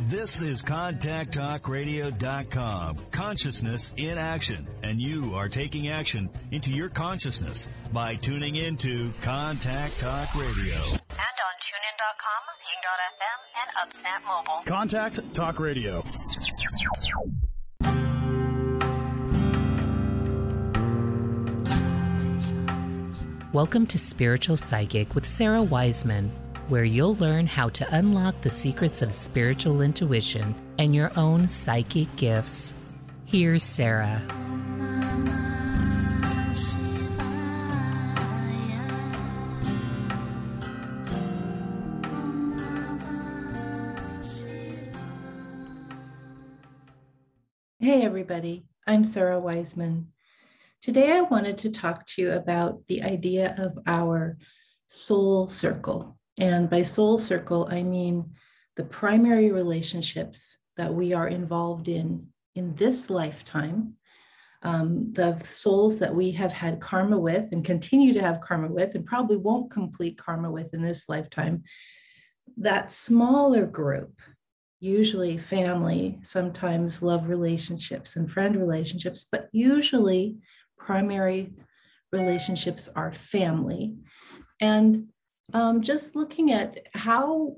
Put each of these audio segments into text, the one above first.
This is ContactTalkRadio.com. Consciousness in action. And you are taking action into your consciousness by tuning into Contact Talk Radio. And on TuneIn.com, Ping.fm, and UpSnap Mobile. Contact Talk Radio. Welcome to Spiritual Psychic with Sarah Wiseman, where you'll learn how to unlock the secrets of spiritual intuition and your own psychic gifts. Here's Sarah. Hey everybody, I'm Sarah Wiseman. Today I wanted to talk to you about the idea of our soul circle. And by soul circle, I mean the primary relationships that we are involved in this lifetime, the souls that we have had karma with and continue to have karma with and probably won't complete karma with in this lifetime. That smaller group, usually family, sometimes love relationships and friend relationships, but usually primary relationships are family. And just looking at how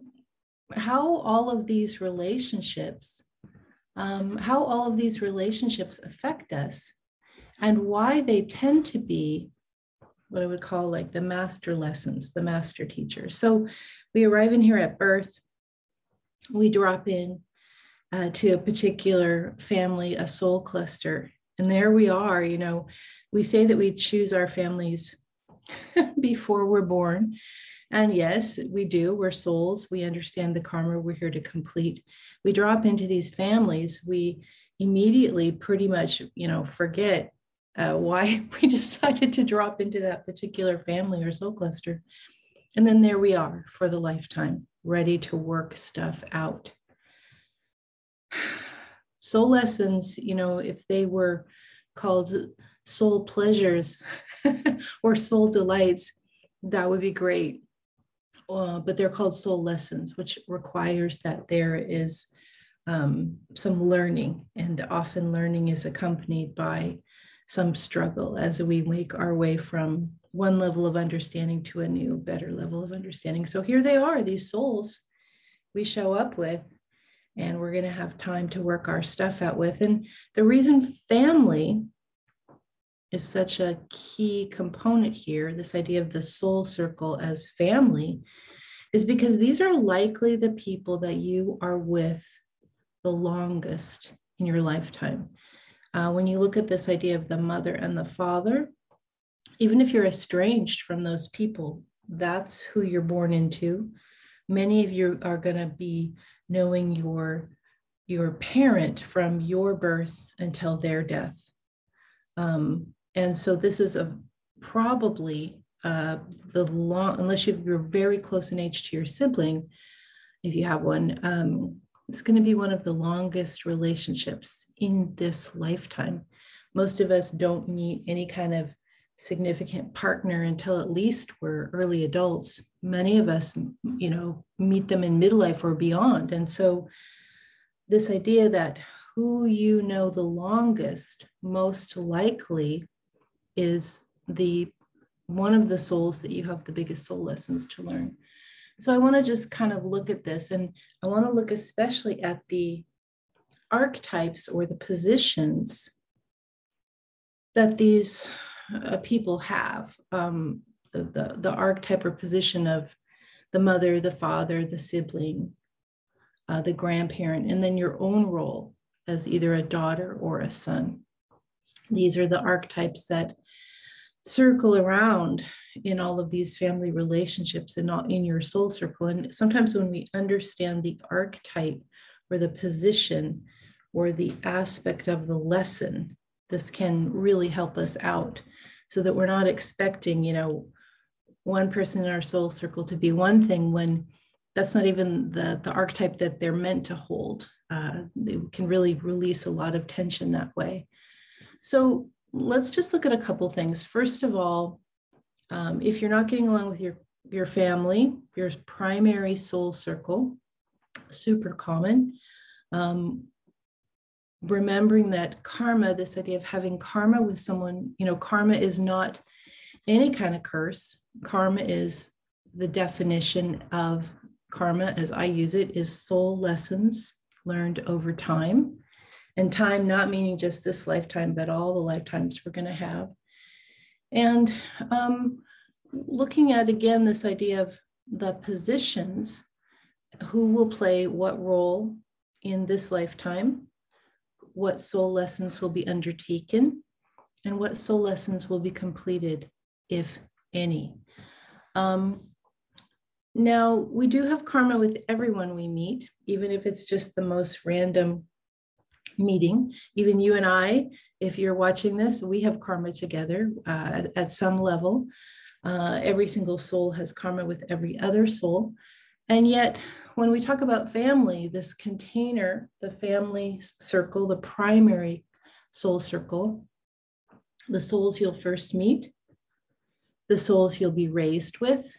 all of these relationships affect us and why they tend to be what I would call like the master lessons, the master teachers. So we arrive in here at birth, we drop in to a particular family, a soul cluster, and there we are. You know, we say that we choose our families before we're born. And yes, we do. We're souls. We understand the karma we're here to complete. We drop into these families. We immediately pretty much, forget why we decided to drop into that particular family or soul cluster. And then there we are for the lifetime, ready to work stuff out. Soul lessons, if they were called soul pleasures or soul delights, that would be great. But they're called soul lessons, which requires that there is some learning, and often learning is accompanied by some struggle as we make our way from one level of understanding to a new, better level of understanding. So here they are, these souls we show up with, and we're going to have time to work our stuff out with. And the reason family is such a key component here, this idea of the soul circle as family, is because these are likely the people that you are with the longest in your lifetime. When you look at this idea of the mother and the father, even if you're estranged from those people, that's who you're born into. Many of you are going to be knowing your parent from your birth until their death. And so this is probably unless you're very close in age to your sibling, if you have one, it's going to be one of the longest relationships in this lifetime. Most of us don't meet any kind of significant partner until at least we're early adults. Many of us, meet them in midlife or beyond. And so this idea that who you know the longest, most likely is one of the souls that you have the biggest soul lessons to learn. So I want to just kind of look at this, and I want to look especially at the archetypes or the positions that these people have. The archetype or position of the mother, the father, the sibling, the grandparent, and then your own role as either a daughter or a son. These are the archetypes that circle around in all of these family relationships and not in your soul circle. And sometimes when we understand the archetype or the position or the aspect of the lesson, this can really help us out so that we're not expecting, one person in our soul circle to be one thing when that's not even the archetype that they're meant to hold. They can really release a lot of tension that way. So let's just look at a couple things. First of all, if you're not getting along with your family, your primary soul circle, super common. Remembering that karma, this idea of having karma with someone, karma is not any kind of curse. Karma is the definition of karma, as I use it, is soul lessons learned over time. And time not meaning just this lifetime, but all the lifetimes we're going to have. And looking at, again, this idea of the positions, who will play what role in this lifetime, what soul lessons will be undertaken, and what soul lessons will be completed, if any. Now, we do have karma with everyone we meet, even if it's just the most random meeting. Even you and I, if you're watching this, we have karma together at some level. Every single soul has karma with every other soul. And yet, when we talk about family, this container, the family circle, the primary soul circle, the souls you'll first meet, the souls you'll be raised with,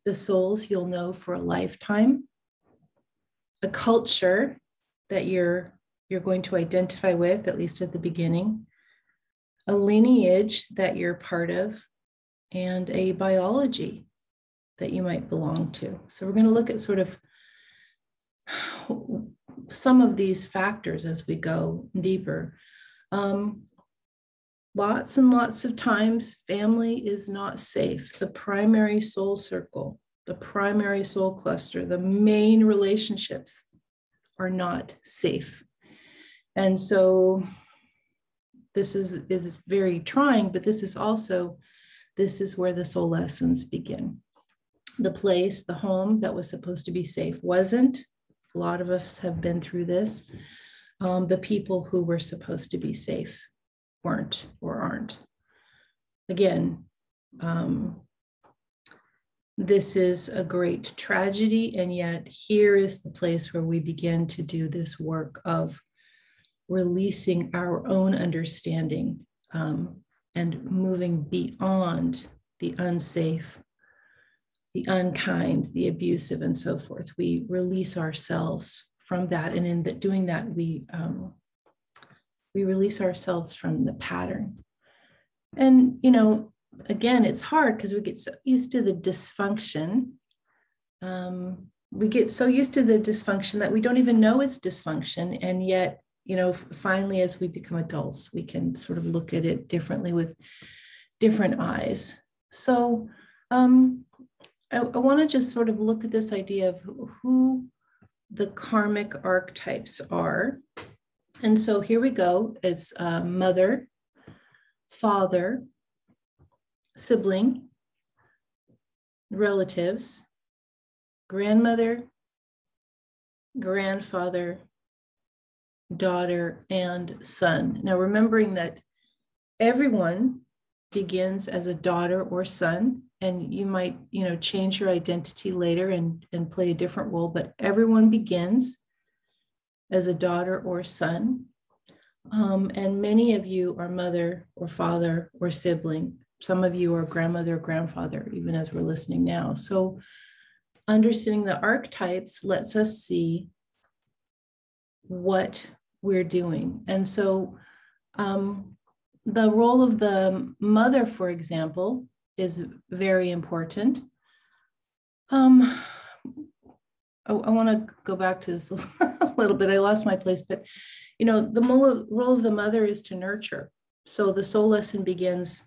the souls you'll know for a lifetime, a culture that you're going to identify with, at least at the beginning, a lineage that you're part of, and a biology that you might belong to. So we're going to look at sort of some of these factors as we go deeper. Lots and lots of times, family is not safe. The primary soul circle, the primary soul cluster, the main relationships are not safe. And so this is very trying, but this is where the soul lessons begin. The place, the home that was supposed to be safe wasn't. A lot of us have been through this. The people who were supposed to be safe weren't or aren't. Again, this is a great tragedy, and yet here is the place where we begin to do this work of releasing our own understanding and moving beyond the unsafe, the unkind, the abusive, and so forth. We release ourselves from that, and in doing that, we release ourselves from the pattern. And again, it's hard because we get so used to the dysfunction. We get so used to the dysfunction that we don't even know it's dysfunction, and yet, finally, as we become adults, we can sort of look at it differently with different eyes. So I want to just sort of look at this idea of who the karmic archetypes are. And so here we go. It's mother, father, sibling, relatives, grandmother, grandfather, daughter, and son. Now, remembering that everyone begins as a daughter or son, and you might, change your identity later and play a different role, but everyone begins as a daughter or son. And many of you are mother or father or sibling. Some of you are grandmother or grandfather, even as we're listening now. So understanding the archetypes lets us see what we're doing. And so the role of the mother, for example, is very important. I want to go back to this a little bit. I lost my place, but the role of the mother is to nurture. So the soul lesson begins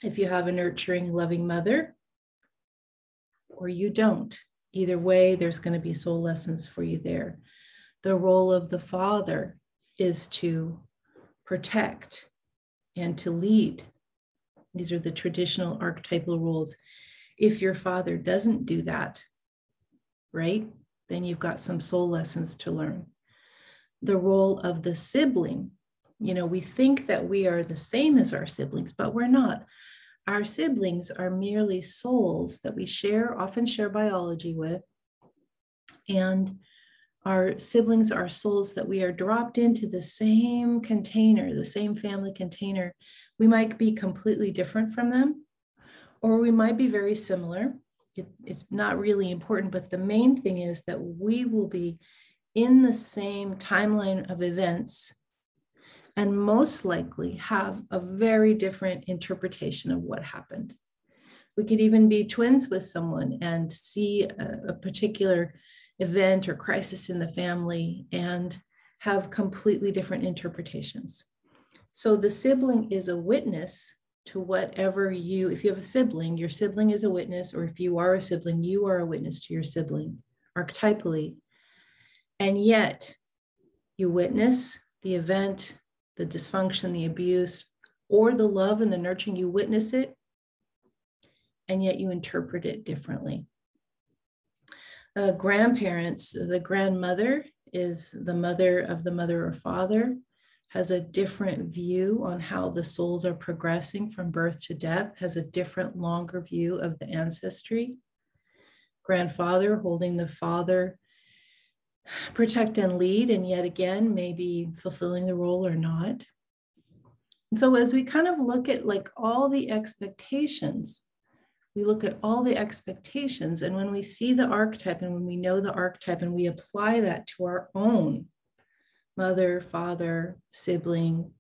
if you have a nurturing, loving mother, or you don't. Either way, there's going to be soul lessons for you there. The role of the father is to protect and to lead. These are the traditional archetypal roles. If your father doesn't do that, right, then you've got some soul lessons to learn. The role of the sibling, we think that we are the same as our siblings, but we're not. Our siblings are merely souls that we often share biology with. And our siblings are souls that we are dropped into the same container, the same family container. We might be completely different from them, or we might be very similar. it's not really important, but the main thing is that we will be in the same timeline of events and most likely have a very different interpretation of what happened. We could even be twins with someone and see a particular event or crisis in the family and have completely different interpretations. So the sibling is a witness to whatever if you have a sibling, your sibling is a witness, or if you are a sibling, you are a witness to your sibling archetypally. And yet you witness the event, the dysfunction, the abuse, or the love and the nurturing, you witness it, and yet you interpret it differently. Grandparents, the grandmother is the mother of the mother or father, has a different view on how the souls are progressing from birth to death, has a different, longer view of the ancestry. Grandfather holding the father, protect and lead, and yet again, maybe fulfilling the role or not. And so as we kind of look at like all the expectations, we look at all the expectations, and when we see the archetype and when we know the archetype and we apply that to our own mother, father, sibling,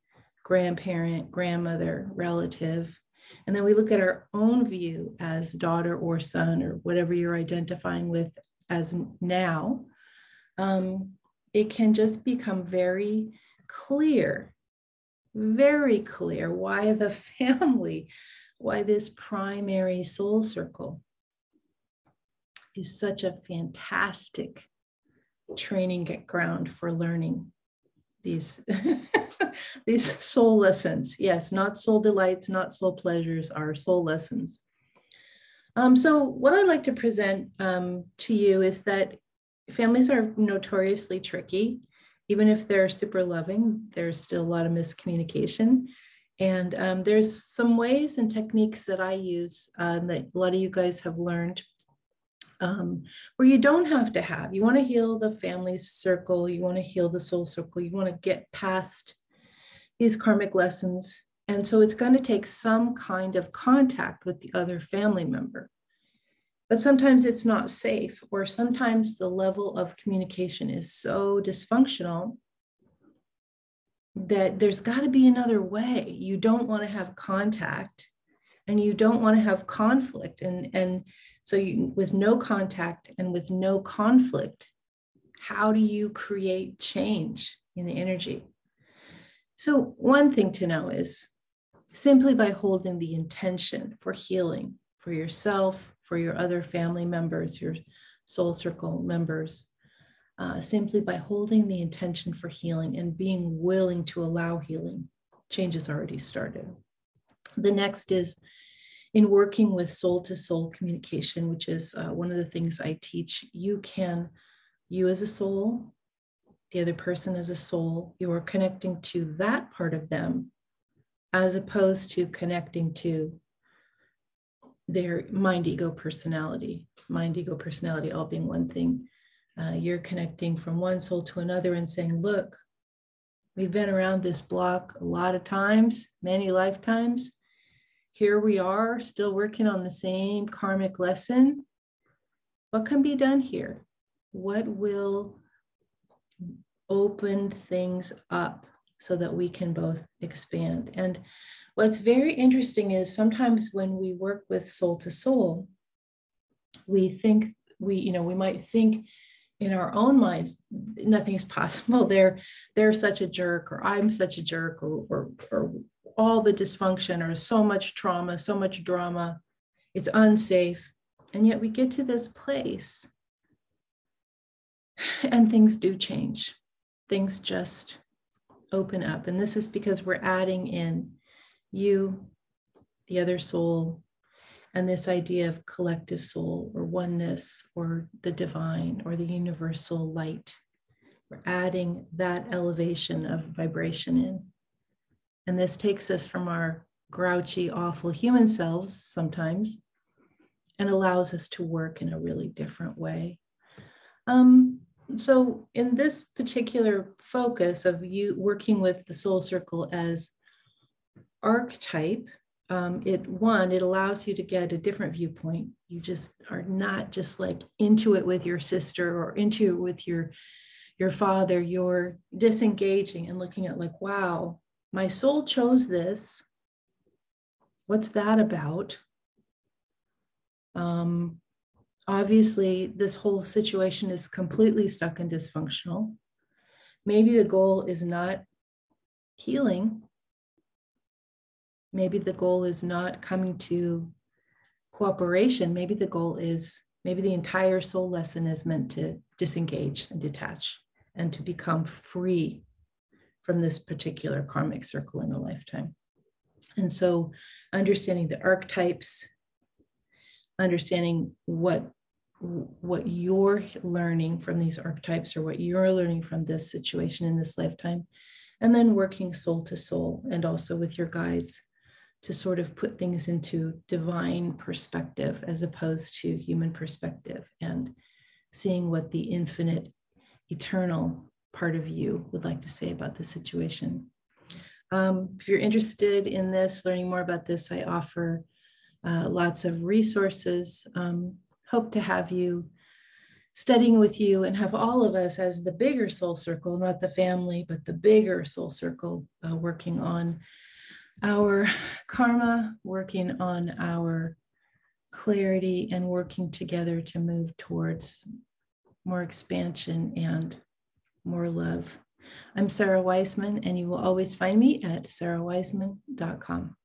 grandparent, grandmother, relative, and then we look at our own view as daughter or son or whatever you're identifying with as now, it can just become very clear why the family, why this primary soul circle is such a fantastic training ground for learning these these soul lessons. Yes, not soul delights, not soul pleasures, are soul lessons. So what I'd like to present to you is that families are notoriously tricky. Even if they're super loving, there's still a lot of miscommunication. And there's some ways and techniques that I use that a lot of you guys have learned where you don't have to have. You want to heal the family circle. You want to heal the soul circle. You want to get past these karmic lessons. And so it's going to take some kind of contact with the other family member. But sometimes it's not safe, or sometimes the level of communication is so dysfunctional that there's got to be another way. You don't want to have contact and you don't want to have conflict. And so with no contact and with no conflict, how do you create change in the energy? So one thing to know is simply by holding the intention for healing for yourself, for your other family members, your soul circle members, simply by holding the intention for healing and being willing to allow healing, change has already started. The next is in working with soul-to-soul communication, which is one of the things I teach. You as a soul, the other person as a soul, you are connecting to that part of them as opposed to connecting to their mind, ego, personality all being one thing. You're connecting from one soul to another and saying, look, we've been around this block a lot of times, many lifetimes. Here we are still working on the same karmic lesson. What can be done here? What will open things up so that we can both expand? And what's very interesting is sometimes when we work with soul to soul, we might think in our own minds, nothing's possible. They're such a jerk, or I'm such a jerk, or all the dysfunction, or so much trauma, so much drama. It's unsafe. And yet we get to this place and things do change. Things just open up. And this is because we're adding in you, the other soul, and this idea of collective soul or oneness or the divine or the universal light. We're adding that elevation of vibration in. And this takes us from our grouchy, awful human selves sometimes and allows us to work in a really different way. So in this particular focus of you working with the soul circle as archetype, it allows you to get a different viewpoint You just are not just like into it with your sister or into it with your father. You're disengaging and looking at like, wow, my soul chose this. What's that about? Obviously, this whole situation is completely stuck and dysfunctional. Maybe the goal is not healing. Maybe the goal is not coming to cooperation. Maybe the goal is, maybe the entire soul lesson is meant to disengage and detach and to become free from this particular karmic circle in a lifetime. And so understanding the archetypes, understanding what you're learning from these archetypes or what you're learning from this situation in this lifetime, and then working soul to soul and also with your guides to sort of put things into divine perspective as opposed to human perspective, and seeing what the infinite, eternal part of you would like to say about the situation. If you're interested in this, learning more about this, I offer lots of resources. Hope to have you studying with you and have all of us as the bigger soul circle, not the family, but the bigger soul circle, working on our karma, working on our clarity, and working together to move towards more expansion and more love. I'm Sarah Wiseman, and you will always find me at sarahwiseman.com.